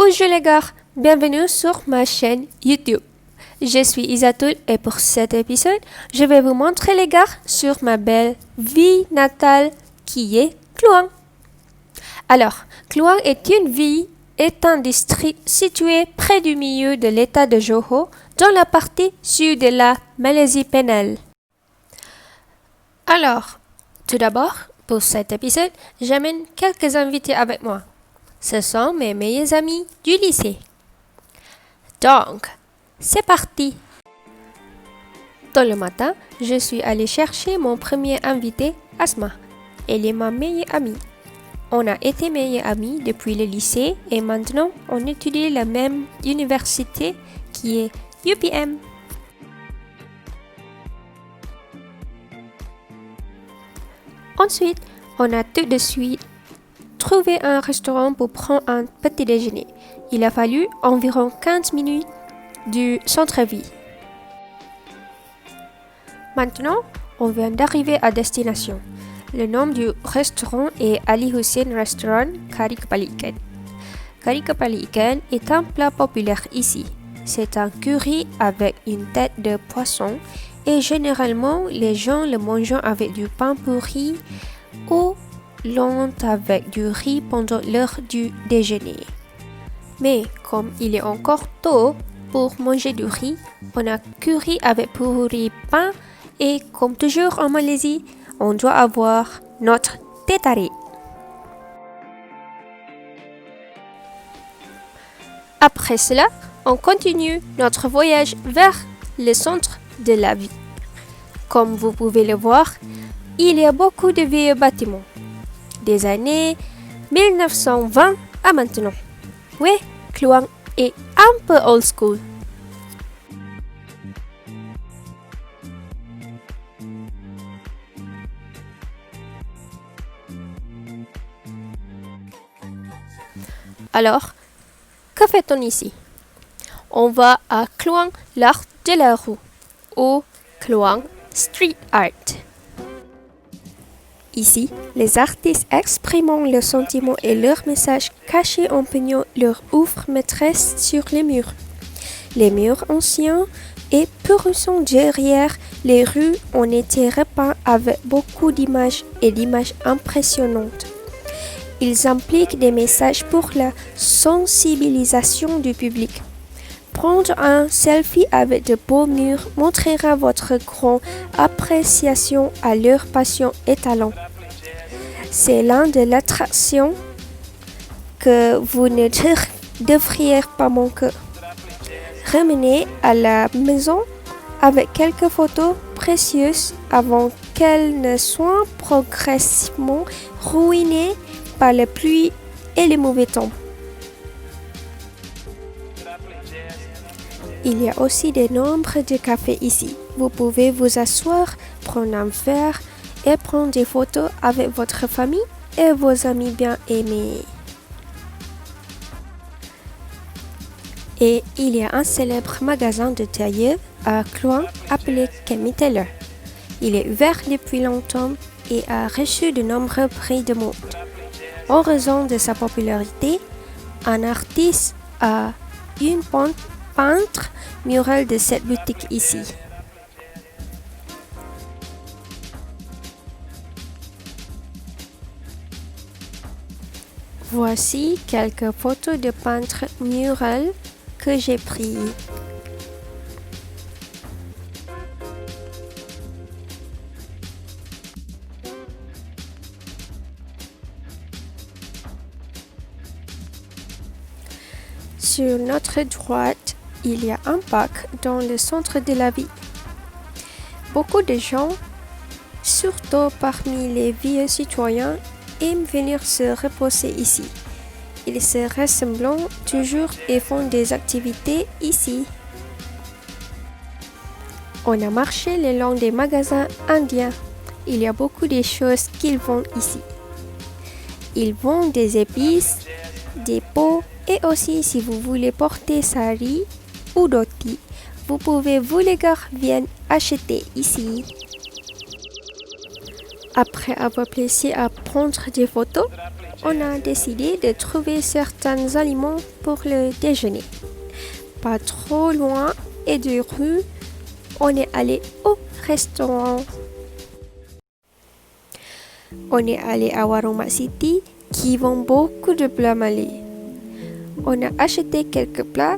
Bonjour les gars, bienvenue sur ma chaîne YouTube. Je suis Isatoul et pour cet épisode, je vais vous montrer les gars sur ma belle ville natale qui est Kluang. Alors, Kluang est un district situé près du milieu de l'état de Johor, dans la partie sud de la Malaisie pénale. Alors, tout d'abord, pour cet épisode, j'amène quelques invités avec moi. Ce sont mes meilleurs amis du lycée. Donc, c'est parti! Tôt le matin, je suis allée chercher mon premier invité, Asma. Elle est ma meilleure amie. On a été meilleures amies depuis le lycée et maintenant on étudie la même université qui est UPM. Ensuite, on a tout de suite trouvé un restaurant pour prendre un petit déjeuner. Il a fallu environ 15 minutes du centre-ville. Maintenant, on vient d'arriver à destination. Le nom du restaurant est Ali Hussein Restaurant Kari Kepala Ikan. Kari Kepala Ikan est un plat populaire ici. C'est un curry avec une tête de poisson et généralement les gens le mangent avec du pain pourri ou l'ont avec du riz pendant l'heure du déjeuner. Mais comme il est encore tôt pour manger du riz, on a curry avec pourri pain et comme toujours en Malaisie, on doit avoir notre teh tarik. Après cela, on continue notre voyage vers le centre de la ville. Comme vous pouvez le voir, il y a beaucoup de vieux bâtiments. Des années 1920 à maintenant. Oui, Kluang est un peu old school. Alors, que fait-on ici? On va à Kluang l'art de la rue ou Kluang Street Art. Ici, les artistes expriment leurs sentiments et leurs messages cachés en peignant leur œuvre maîtresse sur les murs. Les murs anciens et puissants derrière les rues ont été repeints avec beaucoup d'images et d'images impressionnantes. Ils impliquent des messages pour la sensibilisation du public. Prendre un selfie avec de beaux murs montrera votre grande appréciation à leur passion et talent. C'est l'un de l'attraction que vous ne devriez pas manquer. Ramenez à la maison avec quelques photos précieuses avant qu'elles ne soient progressivement ruinées par la pluie et le mauvais temps. Il y a aussi de nombreux de cafés ici. Vous pouvez vous asseoir, prendre un verre et prendre des photos avec votre famille et vos amis bien aimés. Et il y a un célèbre magasin de tailleur à Kluang appelé Kemi Tailor. Il est ouvert depuis longtemps et a reçu de nombreux prix de mode. En raison de sa popularité, un artiste a une peintre murale de cette boutique ici. Voici quelques photos de peintres murales que j'ai prises. Sur notre droite, il y a un parc dans le centre de la ville. Beaucoup de gens, surtout parmi les vieux citoyens, aiment venir se reposer ici. Ils se ressemblent toujours et font des activités ici. On a marché le long des magasins indiens. Il y a beaucoup de choses qu'ils vendent ici. Ils vendent des épices, des pots et aussi si vous voulez porter sari ou dhoti, vous pouvez vous les gars viennent acheter ici. Après avoir plaisir à prendre des photos, on a décidé de trouver certains aliments pour le déjeuner. Pas trop loin et de rue, on est allé au restaurant. On est allé à Warung Mak Siti qui vend beaucoup de plats malais. On a acheté quelques plats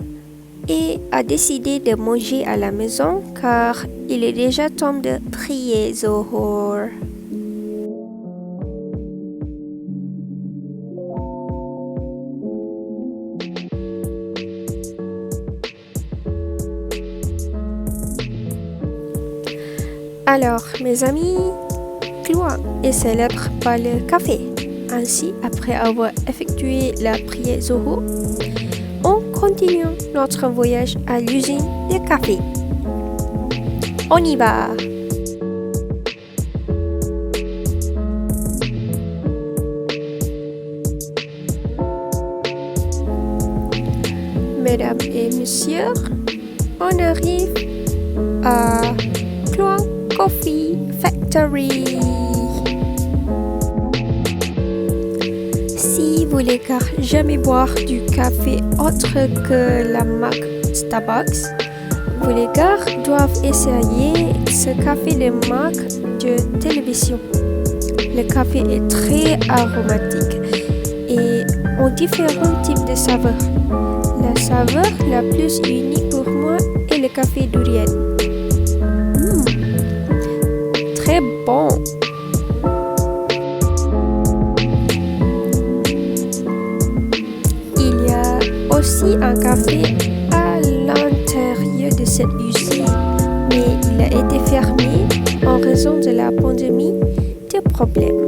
et a décidé de manger à la maison car il est déjà temps de prier Zohor. Alors, mes amis, Kluang est célèbre par le café. Ainsi, après avoir effectué la prière Zohor, on continue notre voyage à l'usine de café. On y va! Mesdames et messieurs, on arrive à Kluang Coffee Factory. Si vous voulez jamais boire du café autre que la marque Starbucks, vous les gars doivent essayer ce café de marque de télévision. Le café est très aromatique et ont différents types de saveurs. La saveur la plus unique pour moi est le café durian. Très bon. Il y a aussi un café à l'intérieur de cette usine, mais il a été fermé en raison de la pandémie de problèmes.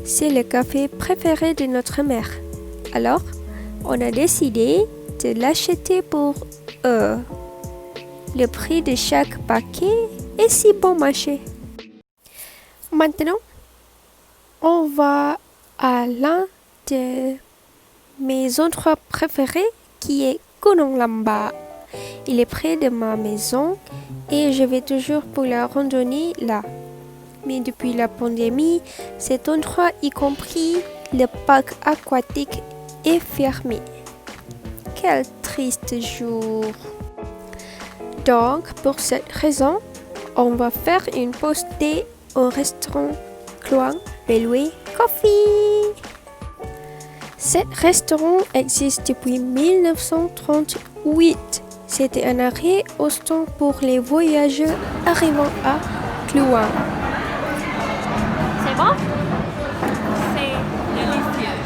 C'est le café préféré de notre mère. Alors, on a décidé de l'acheter pour eux. Le prix de chaque paquet est si bon marché. Maintenant, on va à l'un de mes endroits préférés qui est Gunung Lamba. Il est près de ma maison et je vais toujours pour la randonnée là. Mais depuis la pandémie, cet endroit, y compris le parc aquatique, est fermé. Quel triste jour! Donc, pour cette raison, on va faire une pause thé au restaurant Kluang Railway Coffee. Ce restaurant existe depuis 1938. C'était un arrêt au stand pour les voyageurs arrivant à Kluang. C'est bon? C'est délicieux.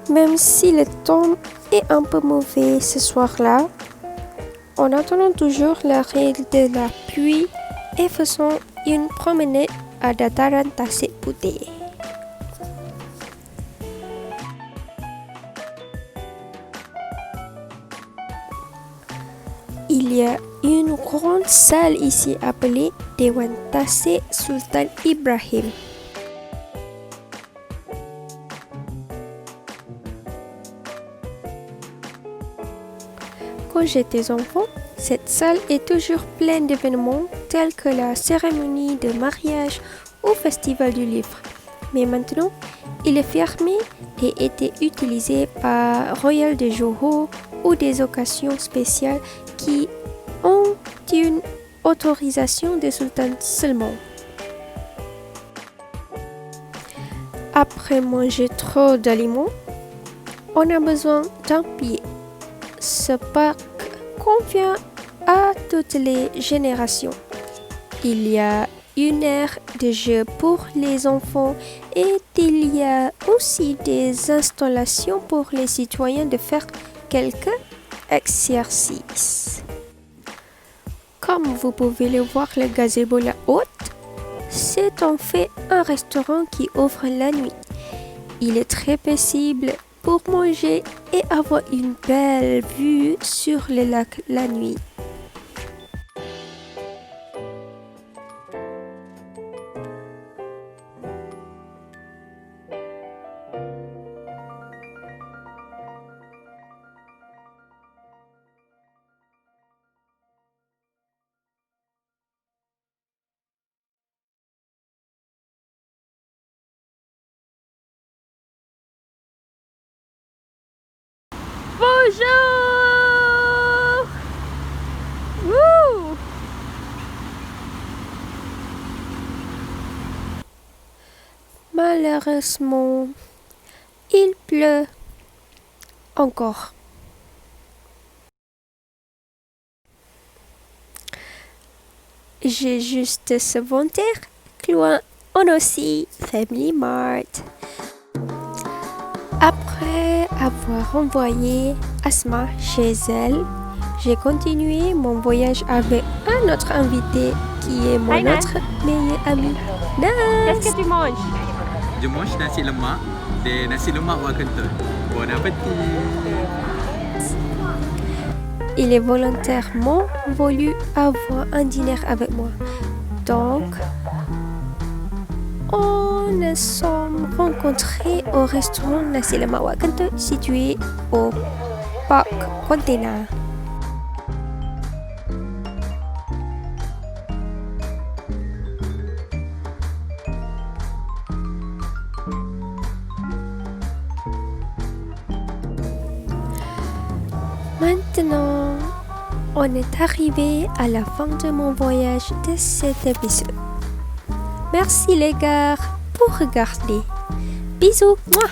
Même si le temps est un peu mauvais ce soir-là, en attendant toujours l'arrêt de la pluie et faisant une promenade à Dataran Tasik Putih. Il y a une grande salle ici appelée Dewan Tasik Sultan Ibrahim. Quand j'étais enfant, cette salle est toujours pleine d'événements tels que la cérémonie de mariage ou festival du livre. Mais maintenant, il est fermé et était utilisé par Royal de Johor ou des occasions spéciales qui ont une autorisation des sultans seulement. Après manger trop d'aliments, on a besoin d'un pied. Ce parc convient à toutes les générations. Il y a une aire de jeu pour les enfants et il y a aussi des installations pour les citoyens de faire quelques exercices. Comme vous pouvez le voir, le gazebo la haute, c'est en fait un restaurant qui offre la nuit. Il est très paisible pour manger et avoir une belle vue sur le lac la nuit. Bonjour! Wouh! Malheureusement, il pleut encore. J'ai juste ce volontaire loin on aussi Family Mart. Après avoir envoyé Asma chez elle, j'ai continué mon voyage avec un autre invité qui est mon Hi, Nas. autre meilleur ami, Qu'est-ce Nas. que tu manges? Je mange nasi lemak dan nasi lemak buah kentut. Bon appétit. Il est volontairement voulu avoir un dîner avec moi. Donc, on nous sommes rencontrés au restaurant Nasi Lemak Wak Kentut situé au parc Container. Maintenant, on est arrivé à la fin de mon voyage de cet épisode. Merci les gars pour regarder. Bisous, moi.